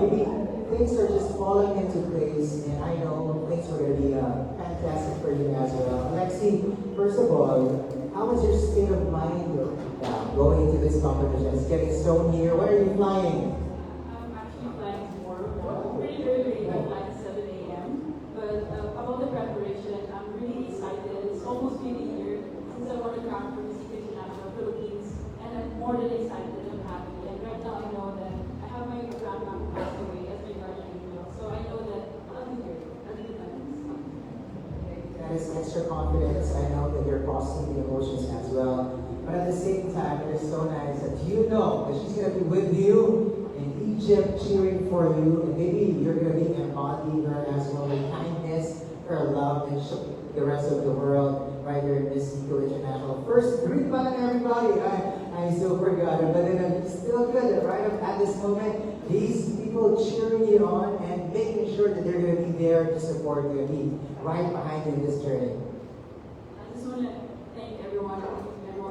maybe things are just falling into place, and I know things are going to be fantastic for you as well. Alexie, first of all, how was your state of mind now going into this competition? It's getting so near. Where are you flying? I'm actually flying tomorrow. Pretty early, I fly at 7 a.m. But about the preparation, I'm really excited. It's almost been a year since I won the crown for Miss International Philippines, and I'm more than excited and happy. And right now I know that I have my grandma who passed away as my guardian angel, so I know that I'll be good. I'll be good. That is extra confidence. I know that you're processing the emotions as well. But at the same time, it is so nice that you know that she's going to be with you in Egypt cheering for you. And maybe you're going to be embodying her as well, with kindness, her love, and show the rest of the world right here in Miss Eco International. First, greet button, everybody. I still forgot it, but then I'm still good. Right at this moment, these people cheering you on and making sure that they're going to be there to support you and be right behind you in this journey. I just want to thank everyone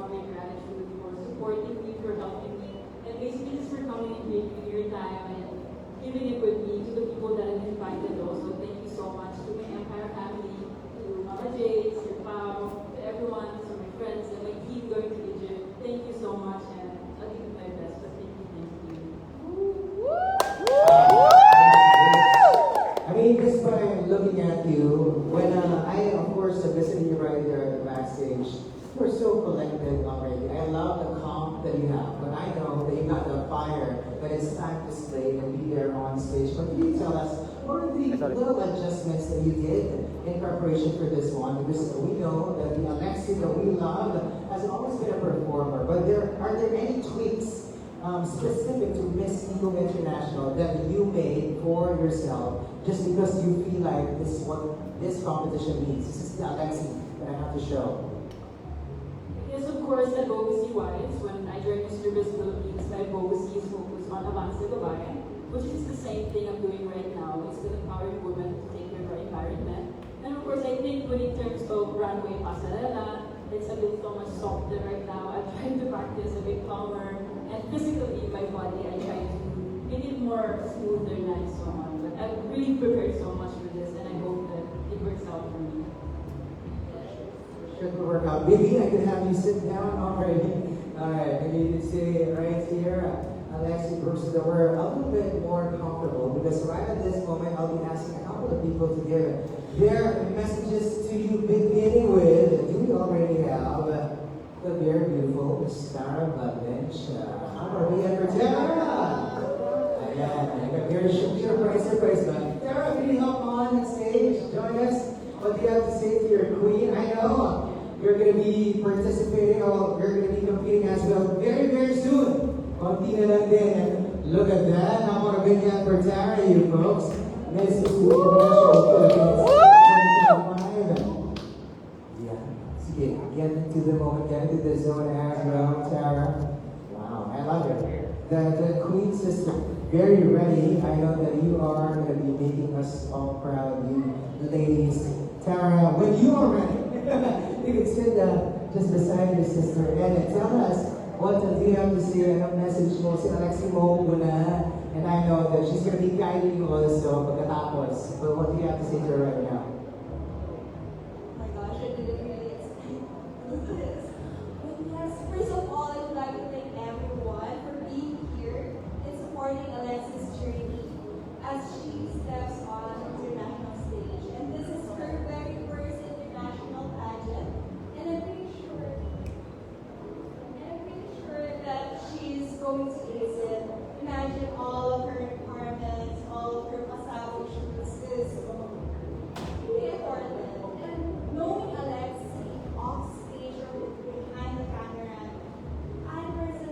my gratitude for supporting me, for helping me, and basically just for coming and taking your time and giving it with me to the people that I've invited also. Thank you so much to my Empire family, to Mama Jace, to Pao, to everyone, to my friends, and my team going to Egypt. Thank you so much, and I'll give it my best, but thank you. I mean, just by looking at you, when I, of course, visited you right there at the backstage, you were so collected already. I love the calm that you have, but I know that you got the fire that it's time to slay and be there on stage. But can you tell us, what are the little adjustments that you did in preparation for this one? Because we know that the Alexie that we love has always been a performer, but are there any tweaks specific to Miss Eco International that you made for yourself just because you feel like this is what this competition means? This is the Alexie that I have to show. Yes, of course, advocacy-wise, when I joined Miss Service Philippines, my advocacy is focused on Avance de Babae, which is the same thing I'm doing right now. It's to empower women to take care of our environment. And of course, I think when in terms of runway pasarela, it's a bit so much softer right now. I'm trying to practice a bit calmer, and physically, my body, I try to make it more smoother and so on. But I've really prepared so much for this, and I hope that it works out for me. Should work out. Maybe I could have you sit down already. Alright, maybe you can say right here, Alexie versus the we're a little bit more comfortable because right at this moment I'll be asking a couple of people to give their messages to you, beginning with, do we already have the very beautiful Miss Tara Butledge? How are we ever Tara? Ayan, I got here to surprise, man. Tara, can you help on stage? Join us. What do you have to say to your queen? I know you're going to be participating or you're going to be competing as well very, very soon. Konti na lang din. And look at that. Napakabigyan for Tara, you folks. Miss International Philippines 2025. Yeah. Sige, get into the moment, get into the zone as well, Tara. Wow, I love it. The queen system. Very ready. I know that you are going to be making us all proud, you ladies. Tara, when you are ready, you can sit just beside your sister and tell us what do you have to say. Anong message mo si Alexie mo muna. And I know that she's going to be guiding you also pagkatapos. But what do you have to say to her right now? Oh my gosh, I didn't really expect this. But yes, first of all, I would like to thank everyone for being here and supporting Alexie's journey as she steps on the international stage. And this is her very first international pageant. And I'm pretty sure that she's going to ace it. Imagine all of her requirements, all of her pasado shoots is really important. And knowing Alexie off stage or behind the camera, I personally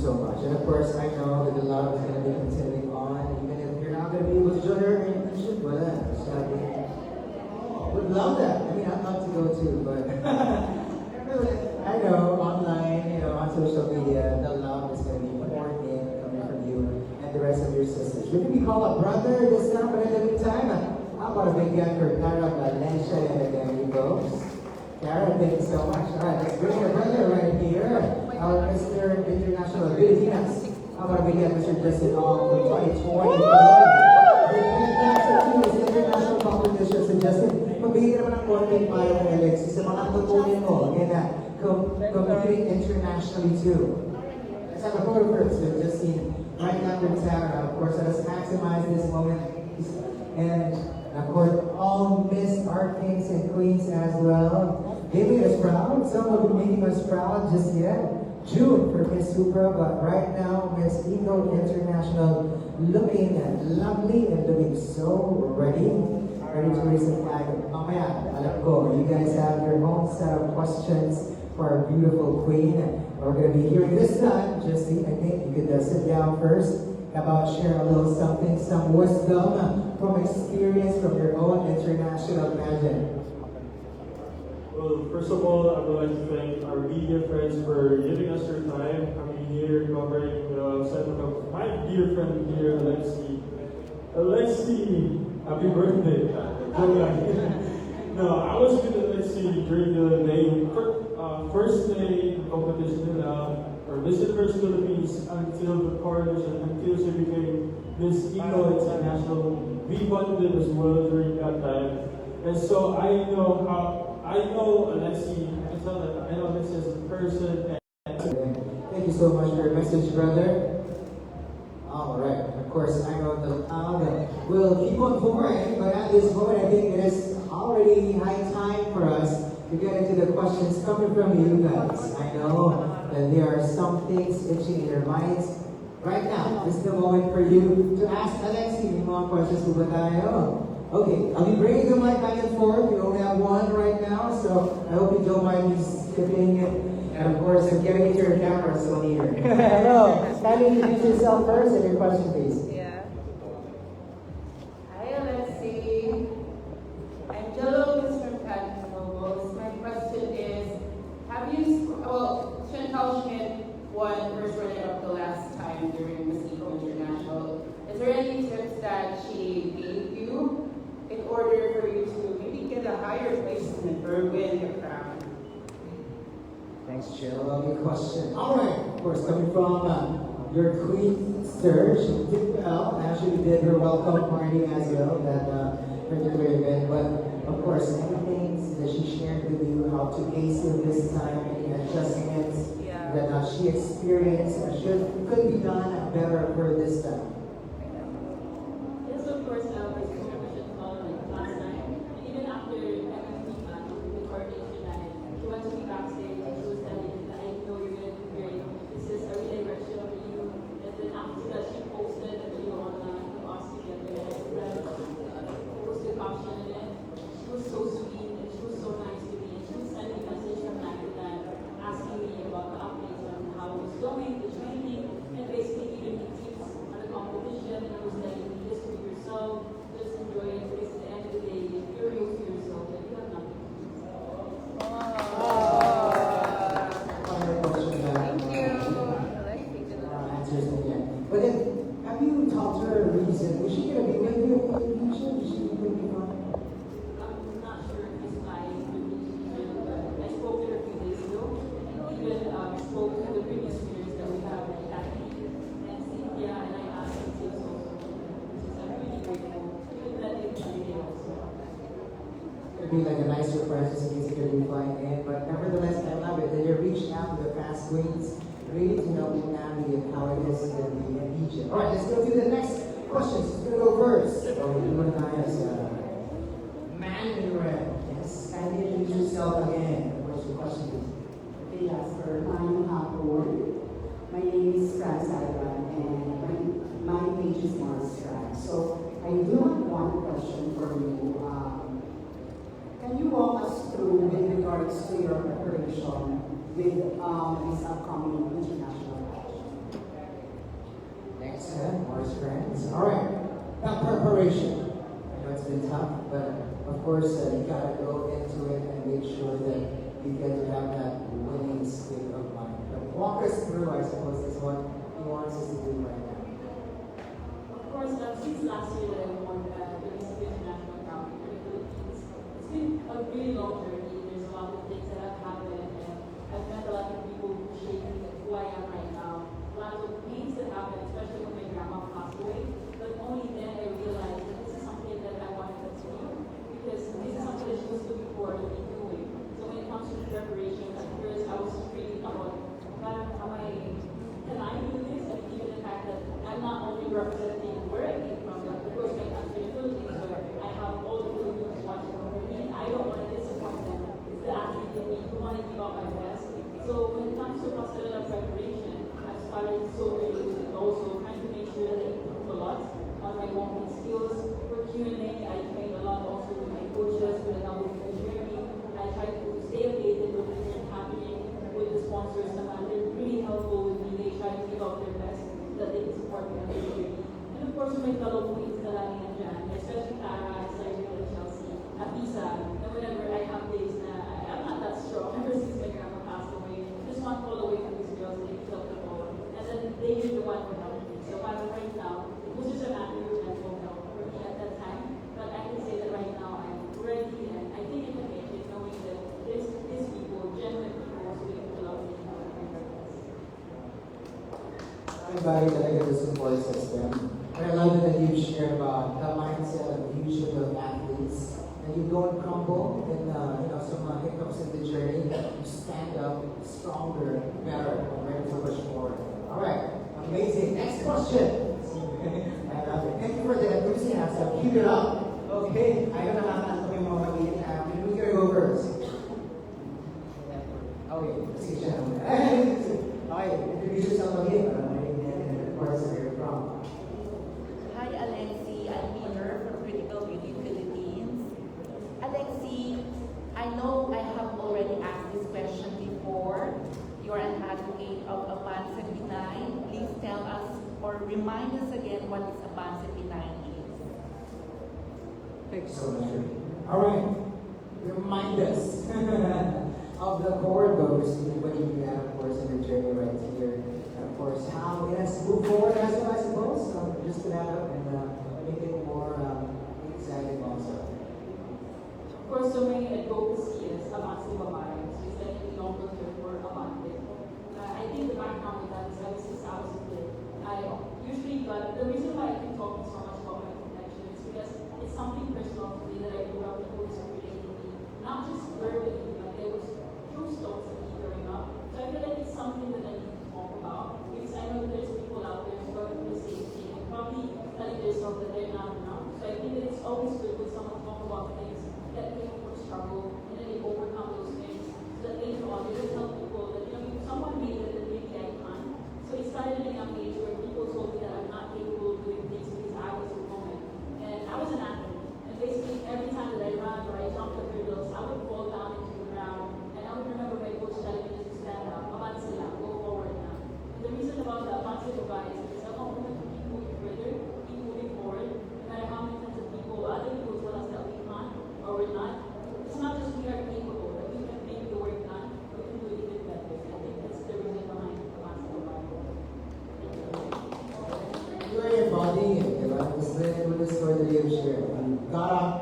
so much. And of course, I know that the love is going to be continuing on, even if you're not going to be able to join her in Egypt. Well, would love that. I mean, I'd love to go too, but I know online, on social media, the love is going to be poured in coming from you and the rest of your sisters. We can be called a brother this time, but in the meantime, how about a big hand for Cara, Valencia, and again, you folks. Cara, thank you so much. All right, let's bring your brother right here, our Mr. International Filipinas. How about a big hand, Mr. Justin Ong from 2020? Fantastic to this international competition. So Justin, magbigay naman ng konting payo kay Alexie sa mga tutunin mo competing internationally too. Let's have a photo first with Justin right after Tara. Of course, let us maximize this moment. And of course, all Miss Art Kings and Queens as well. They made us proud. Some will be making us proud just yet. June for Miss Supra, but right now, Miss Eagle International looking lovely and looking so ready to raise the flag. Mamaya, alam ko, you guys have your own set of questions for our beautiful queen. We're going to be hearing this time. Justin, I think you could sit down first. About share a little something, some wisdom from experience from your own international pageant. Well, first of all, I would like to thank our media friends for giving us their time coming here, covering the segment of my dear friend here, Alexie. Alexie, happy birthday. No, I was with Alexie during the day, first day competition or Miss Universe Philippines until the coronation, until she became Miss Eagle International. We bonded as well during that time. And so I know Alexie, I can tell that I know Alexie as a person. Thank you so much for your message, brother. Alright, of course, I know the crowd will keep on pouring, but at this moment, I think it is already high time for us to get into the questions coming from you guys. I know that there are some things itching in your minds. Right now, this is the moment for you to ask Alexie yung mga questions po ba tayo? Okay, I'll be bringing the mic back and forth. We only have one right now, so I hope you don't mind me skipping it. And of course, I'm getting into your camera, so here. Hello, kindly introduce yourself first and your question, please. Yeah. Hi, Alexie. I'm Jello from Canton Logos. My question is, Chantal Schmidt won first runner-up the last time during Miss Eco International. Is there any tips that she gave you in order for you to maybe get a higher placement or win the crown? Thanks, Jill. Lovely question. All right, of course, coming from your queen, Sir, she did well. Actually, did her welcome party as well, that particular event. But of course, any things that she shared with you, how to ace it this time, any adjustments that she experienced could be done better for this time. Yes, of course, this competition followed last time. And even after the coordination night, she went to me backstage and she was telling me that I know you're going to do great. This is a redirection of you. And then after that, she posted a video online of us together. And I posted a caption in it. She was so sweet and she was so nice to me. And she would send me a message from time to time asking me about the updates on how it was going, the training, and basically giving me tips on the competition. And I was like, just be yourself, just enjoy it, because at the end of the day, if you're real to yourself, then you have nothing to lose. Answers again. But then, have you talked to her recently? Is she going to be with you in Indonesia? Is she going to be on? I'm not sure if it's flying with me, but I spoke to her a few days ago, and even spoke to the previous winners that we have, like Alexie and Cynthia, and I asked them tips also, which is I'm really grateful. Even that they every day also. It'd be like a nice surprise just in case you're going to be flying in. But nevertheless, I love it that you're reaching out to the past queens, really to help you navigate how it is to be in Egypt. All right, let's go to the next questions. Who's going to go first? Oh, you and I as Manuel. Yes, and introduce yourself again. What's your question, please? Yes, sir. My name is Franz Ivan, and my page is Mars Franz. So I do have one question for you. Can you walk us through with regards to your preparation with this upcoming international match? course, you gotta go into it and make sure that you get to have that winning state of mind. But walk us through, I suppose, is what he wants us to do right now. Of course, since last year that I won the Miss International Crown in the Philippines, it's been a really long journey. There's a lot of things that have happened, and I've met a lot of people who shape me who I am right now. A lot of things that happened, especially when my grandma passed away. But only then I realized that this is something that I want to continue, because this is something that she was looking forward to me doing. So when it comes to preparation, at first I was really about, can I do this? And even the fact that I'm not only representing where I came from, but of course my country, the Philippines, where I have all the Filipinos watching over me, and I don't want to disappoint them. It's the athlete in me who want to give out my best. So when it comes to passerella preparation, I've started so early and also trying to make sure that I improve a lot on my walking skills. For Q&A, I train a lot also with my coaches, with the help of the journey. I try to stay updated with what's happening with the sponsors. They're really helpful with me. They try to give out their best so that they can support me on the journey. And of course, my fellow queens na lagi nandiyan, especially Tara, Sergio, and Chelsea, Apisa, and whenever I have days na I'm not that strong, ever since my grandma passed away, just one call away from these girls, they pick up the phone, and then they were the one who helped me. So right now, it was just a matter of mental health for me at that time, but I can say that right now I'm ready, and I think I can make it knowing that these people, genuine people, who really love me and want to bring their best. Everybody talaga the support system. And I love that you share about the mindset of leadership of athletes. And you don't crumble in some hiccups in the journey. You stand up stronger, better, and ready to push forward. All right, amazing. Next question. I love it. Thank you for the enthusiasm. Keep it up. Okay, I don't know how to mga maliit na. Who's gonna go first? Okay, sige siya. Okay, introduce yourself again. And of course, where you're from. Hi, Alexie. I'm Peter from Critical Beauty Philippines. Alexie, I know I have already asked this question before. You're an advocate of Avance Benign. Please tell us or remind us again what is Avance Benign is. Thank you so much. All right, remind us of the core goals when you began, of course, in the journey right here. And of course, how it has moved forward as well, I suppose. So just to that up and make it more exciting also. Of course, so many advocacy is Avance Babae, so it's like a longer term for Avante. I think the background with that is ever since I was a kid, I usually got, the reason why I can talk so much about my connection is because it's something personal to me that I grew up with who is related to me. Not just verbally, but there was true stories of me growing up. So I feel like it's something that I need to talk about. Because I know that there's people out there who are doing the same thing and probably telling themselves that they're not enough. So I think that it's always good when someone talk about things that came from struggle and then they overcome those things. So that later on they just tell people that, if someone made it, then maybe I can't. So it started at a young age where people told me that I'm not capable of doing things because I was a woman. And I was an athlete. And basically every time that I ran or I jumped the hurdles, I would fall down into the ground. And I would remember my coach telling me just to stand up, avance lang, go forward now. And the reason about the avance babae is because I want women to keep moving further, keep moving forward, no matter how many times of people, other people tell us that we can't or we're not. It's not just we are capable, that we can make the work done, we can do it even better. I think that's the reason behind avance babae. You are embodying it, just with the story that you have shared. You got up,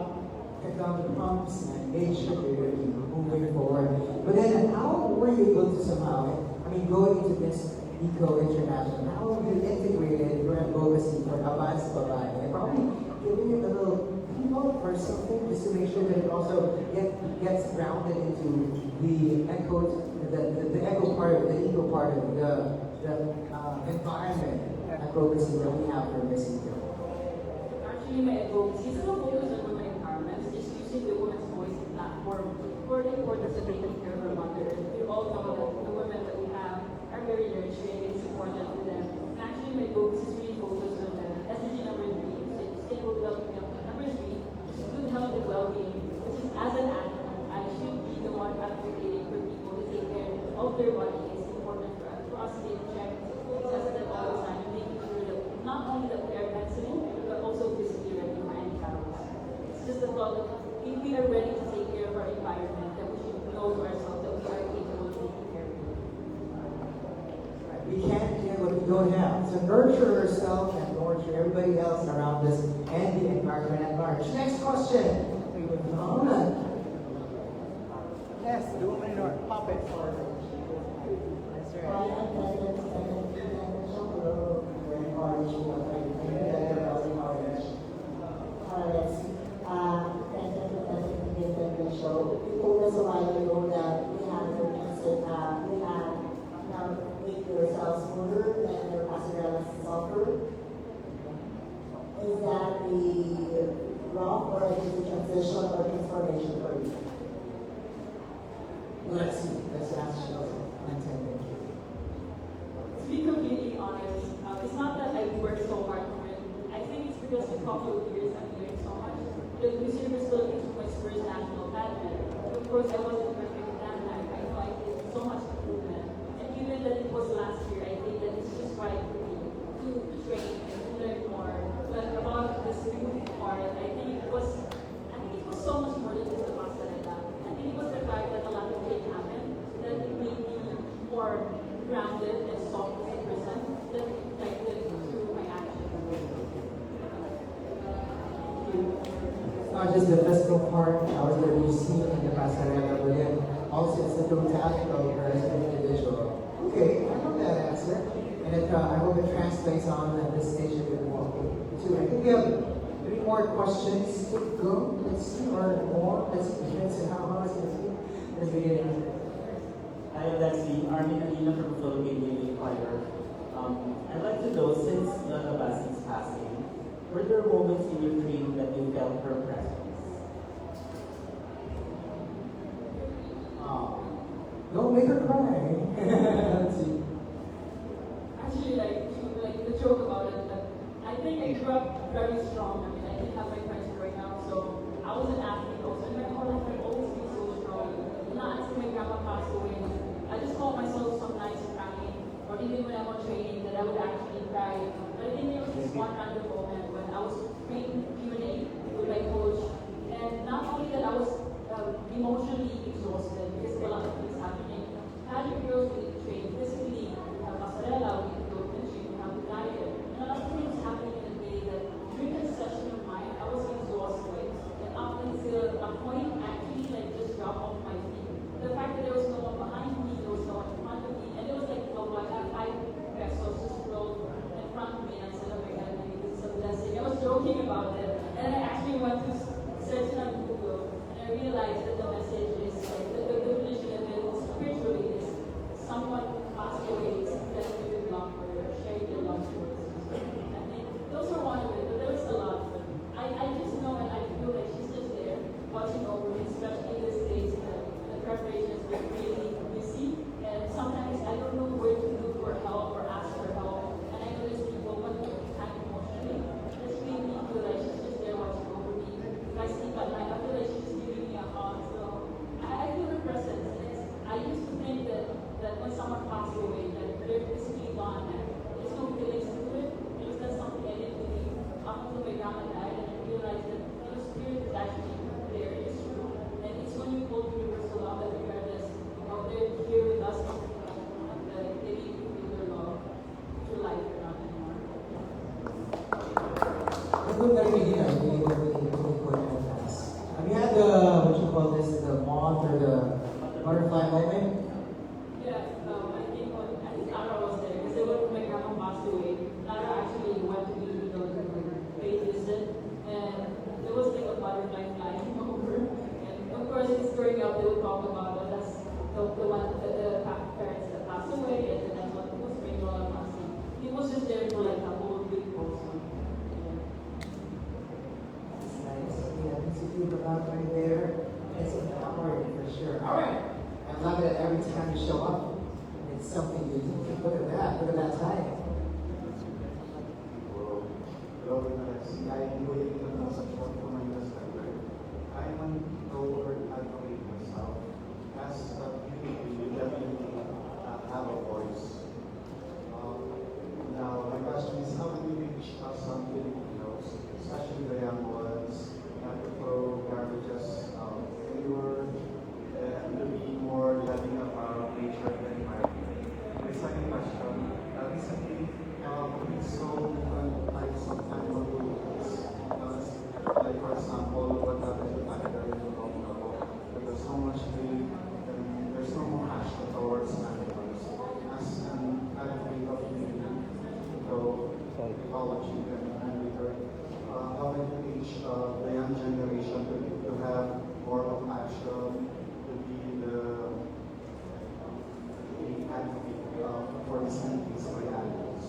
cut down the pumps, and made sure that you're going to keep moving forward. But then, how were you able to somehow, going into this Eco International, how have you integrated your advocacy for Avance Babae? And probably giving it a little keynote or something just to make sure that it also gets grounded into the eco part of the environment advocacy that we have for Miss Eco. Actually, my advocacy is not focused on women empowerment, it's just using the women's voice and platform for the importance of taking care of our mother. We all know that the women that we have are very nurturing and supportive to them. And actually, my advocacy is really focused on the SDG number 3, so it's stable development. Number 3 is good health and well-being, which is as an athlete, I should be the one advocating for people to take care of their body. It's important for us to get checked, test them all the time, and making sure that not only that we are mentally, but also physically ready for any battles. It's just the thought that if we are ready to take care of our environment, that we should know to ourselves that we are capable of taking care of it. We can't give what we don't have. So nurture yourself and nurture everybody else around us and the environment at large. Next question. Yes, do it in our puppet for That's right. Thank you for presenting the show. You told us a while ago that we have to we have now make yourself smoother and your passerella softer. Is that the rough or is it a transition or transformation for you? Let's see. Let's ask Sheldon. To be completely honest, it's not that I work so hard for it. I think it's because a couple of years I'm doing so much. The Miss Universe Philippines was my first national pageant. Of course, I wasn't perfect at that time. I know I did so much improvement. And given that it was last year, I think that it's just right for me to train and to learn more. But about this moving part, I think it was so much more than just the pasarela. I think it was the fact that a lot of things happened that it made me more grounded and soft as a person that reflected through my actions. It's not just the physical part, that we see in the pasarela, but then also it's the totality of her as an individual. Okay, I love that answer. And I hope it translates on at this stage of the walk too. I think we have 3 more questions to go. Let's see, or more. Let's see how long it's going to be. Let's begin. Hi, Alexie. Armin Alina from Philippine Daily Inquirer. I'd like to know, since Nana Basin's passing, were there moments in your dream that you felt her presence? Don't make her cry. Let's see. Actually, like the joke about it, but I think I grew up very strong. I mean, I didn't have my friends growing up, so I was an athlete also. And my whole life I've always been so strong. Not until my grandma passed away. I just called myself some nights crying, or even when I'm on training, that I would actually cry. But I think there was this one random moment when I was training Q&A with my coach, and not only that I was emotionally exhausted because a lot of things happening. Pageant girls we train physically, we have pasarela, we go coaching, we have the diet, and a lot of things happening in the day that during that session of mine, I was exhausted. And up until a point, actually like just dropped off my feet. The fact that there was no one behind me, there was no one in front of me, and it was like, oh, I have 5 pesos just rolled in front of me, and I said, oh my God, maybe this is a blessing. I was joking about it, and I actually went to search it on Google, and I realized that the message is, like, the definition of it spiritually is someone passed away, that you could love for, sharing their love towards you. I think those are one of it, but there was a lot. But I just know and I feel like she's just there, watching over me, especially these days. The preparations were really busy, and sometimes I don't know where to look for help or ask for help. And I know there's people who want to act emotionally. It's made me feel like she's just there watching over me. If I sleep at night, I feel like she's giving me a hug. So I feel her presence. I used to think that when someone passed away, that they're physically gone, and there's no feelings to it. Because that's something I didn't believe up until my grandma died, and I realized that the spirit is actually there. It's true. And it's when you hold universal love that regardless of they're here with us, that they make you feel their love through life or not anymore. Good narinig yun, hindi ko have you had the, what you call this, the moth or the butterfly moment? Yeah, I think Lara was there because when my grandma passed away, Lara actually went to be, pay visit, and there was like a butterfly flying over. And of course, it's growing up, they would talk about, well, that's the one, the parents that passed away, and then that's what was being all about. He was just there for like a whole week also. That's nice. Yeah, it's a good about right there. It's empowering for sure. All right. I love it every time you show up. It's something unique. Look at that. Look at that time. I'm an introvert advocate myself. As a community, we definitely have a voice. Now, my question is, how do we reach some Filipinos, especially the young ones, not to throw garbages ecology and return. How can you teach the young generation to have more of action, to be the advocate for the scientists for the animals?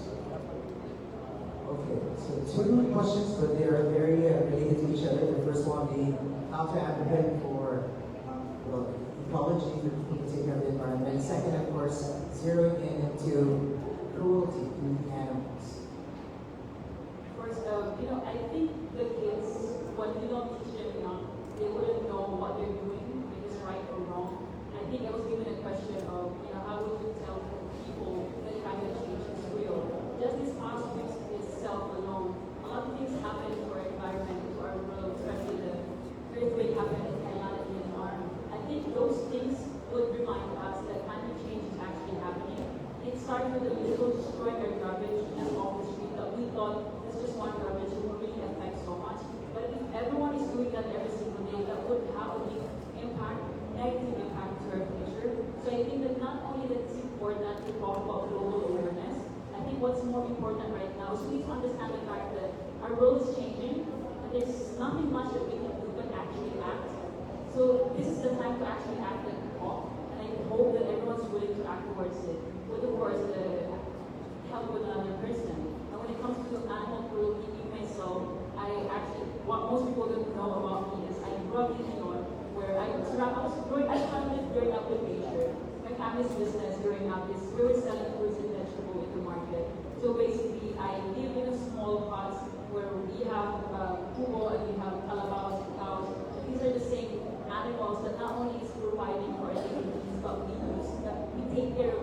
Okay, so two questions, but they are very related to each other. The first one being how to advocate for well, ecology, for people to take care of the environment. And second, of course, zeroing in into cruelty to the animals. Of course, I think the kids, when we don't teach them young, they wouldn't know what they're doing, if it's right or wrong. I think I was given a question of, how would you tell people that climate change is real? Just this past week itself alone, a lot of things happen to our environment, to our world, especially the earthquake happened in Thailand and Myanmar. I think those things would remind us that climate change is actually happening. It started with the little destroying our garbage and off the street that we thought it's just one garbage, it would really affect so much. But if everyone is doing that every single day, that would have a big impact, negative impact to our future. So I think that not only that it's important to talk about global awareness, I think what's more important right now is we need to understand the fact that our world is changing, and there's nothing much that we can do but actually act. So this is the time to actually act and talk, and I hope that everyone's willing to act towards it. With of course the help with another person. And when it comes to animal cruelty, me myself, what most people don't know about me is I grew up in New York, where I started growing up with nature. My family's business growing up is we were selling fruits and vegetables in the market. So basically, I live in a small hut where we have kubo and we have calabash cows. So these are the same animals that not only is providing for our living needs, but we use that they take care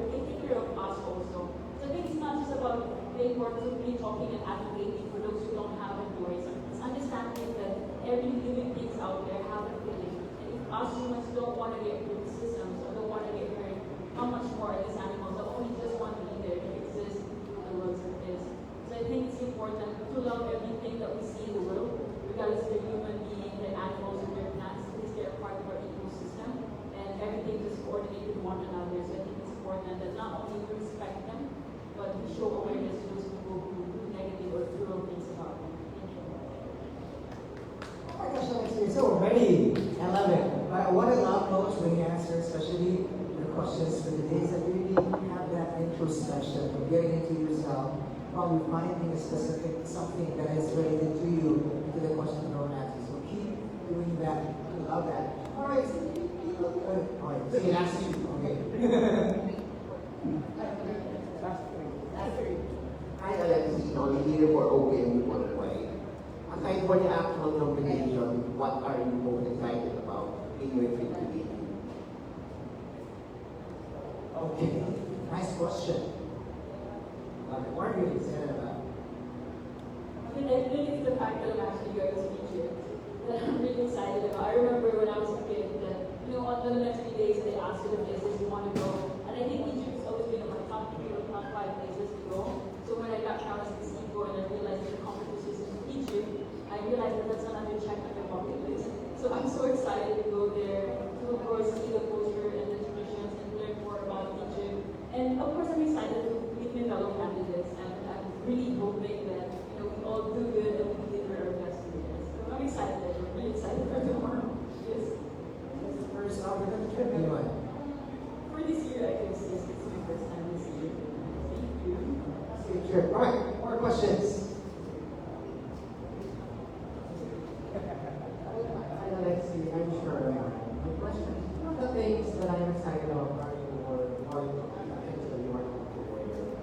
of us also. So I think it's not just about being working, talking and advocating for those who don't have a voice. It's understanding that every living thing out there have a feeling. And if us humans don't want to get criticisms or don't want to get hurt, how much more are these animals that only just want to be there to exist in the world as it is. So I think it's important to love everything that we see in the world, regardless if they're human beings, they're animals, or they're plants, because they're part of our ecosystem. And everything is coordinated with one another. So I think it's important that not only we respect them, but we show awareness to those people who do negative or cruel things about them. Thank you. Oh my gosh, Alexie, you're so ready. I love it. But what I love most when you answer, especially the questions for the days that you really have that introspection of getting into yourself, probably finding a specific something that is related to you, to the question thrown at you. So keep doing that. I love that. All right. All right. So you ask you. Okay. Hi, Alexie. I'm here for Open Worldwide. Aside for the actual competition, what are you most excited about in your field today? Okay. Nice question. What are you excited about? I think it's the fact that I'm actually going to Egypt that I'm really excited about. I remember when I was a kid that, on the next few days they asked you the places you want to go. And I think Egypt's always been on my top 3 or top 5 places to go. So when I got Travis to Mexico and I realized that the competition is in Egypt, I realized that that's another check on my bucket list. So I'm so excited to go there, to of course see the culture and the traditions and learn more about Egypt. And of course I'm excited to meet my fellow candidates, and I'm really hoping that we all do good and we deliver our best to this. So I'm excited. I'm really excited for tomorrow. Yes. That's the first opportunity trip anyway. For this year, I can say it's my first time this year. Thank you. Sure. All right, more questions. Hi, Alexie. I'm sure. My question: one of the things that I'm excited about are your things that you are comfortable with.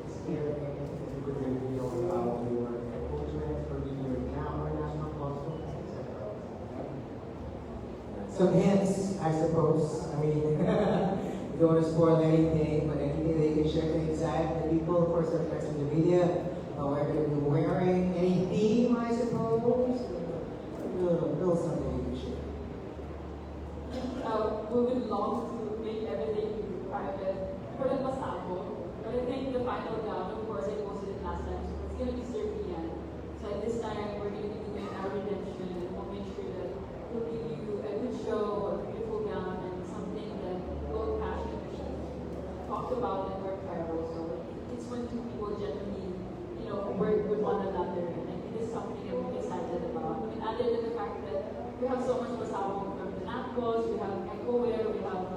Is there anything that you could reveal about your culture for your now national costumes, etc.? Some hints, I suppose. I mean, you don't want to spoil anything, but anything they can share to excite the people, of course, that affects the media. What are going to be wearing? Any theme, I suppose? A little something you can share. We would love to make everything private for the masabo. But I think the final gown, of course, I posted it last time, so it's going to be Serbian. So at this time, we're going to be doing our redemption, and we'll make sure that we'll give you a good show, a beautiful gown, and something that both passionately talked about and worked viral. So it's when two people genuinely, wear We have so much pasabog from the napkos, we have eco-wear, we have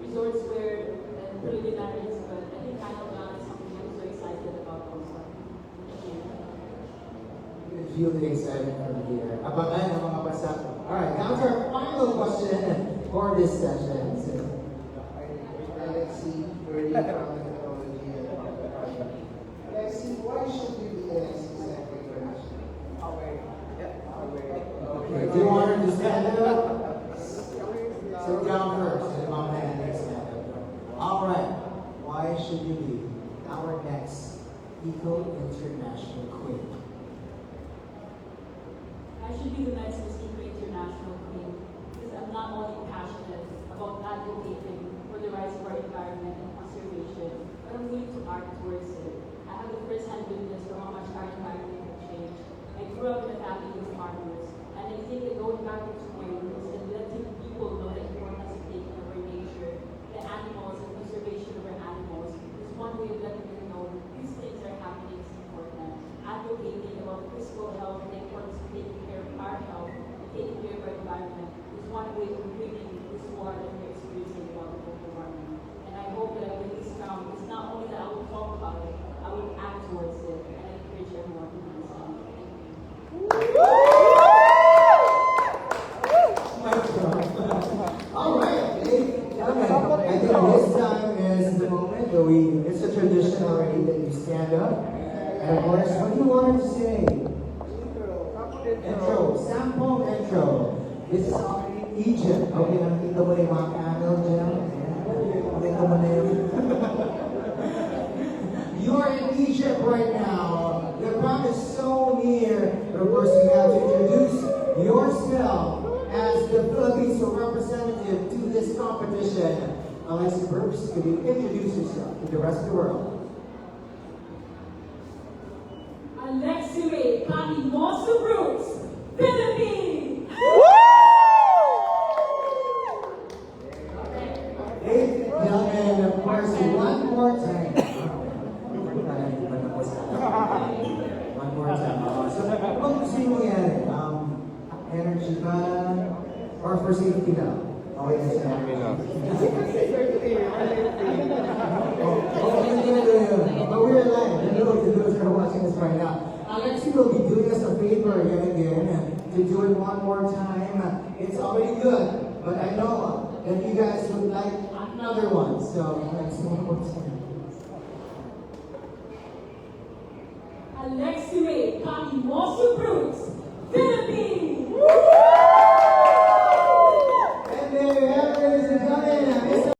resorts wear, and preliminaries, but I think final gown is something I'm so excited about also. Thank you. You feel the excitement from here. Abangan ang mga pasabog. Alright, now to our final question for this session. So, Alexie, early from technology and Alexie, why should we be Alexie Center International? okay, do you want her to stand up? Sit down first, and Mama and next stand up. Alright, why should you be our next Eco International Queen? I should be the next Miss Eco International Queen because I'm not only passionate about advocating for the rights of our environment and conservation, but I'm willing to act towards it. I have the first-hand witness for how much our environment has changed. I grew up in a family of farmers, and I think that going back into my roots and letting people know the importance of taking care of our nature, the animals, and conservation of our animals is one way of letting them know these things are happening is important. Advocating about physical health and the importance of taking care of our health and taking care of our environment is one way of bringing this war that we're experiencing about global warming. And I hope that with this round, it's not only that I will talk about it, I will act towards it, and I encourage everyone to do the same. Thank you. Alright, I think this time is the moment that it's a tradition already that you stand up. And of course, what do you want to say? Intro, sample intro. This is Egypt. Okay, nakikita mo na yung mga camel dyan. Nakikita mo na yung... You are in Egypt right now. The crowd is so near. But of course, you have to introduce yourself as the Philippines representative to this competition. Alexie Burks, could you introduce yourself to the rest of the world? Alexie Brooks, Philippines! Ladies and gentlemen, of course, one more time. One more time. So, ano gusto nyo yan? Energy ba? Or for safety na? Okay na siya. But we're alive. I know those who are watching us right now. Alexie will be doing us a favor yet again to do it one more time. It's already good, but I know that you guys would like another one. So let's do one more time. Alexie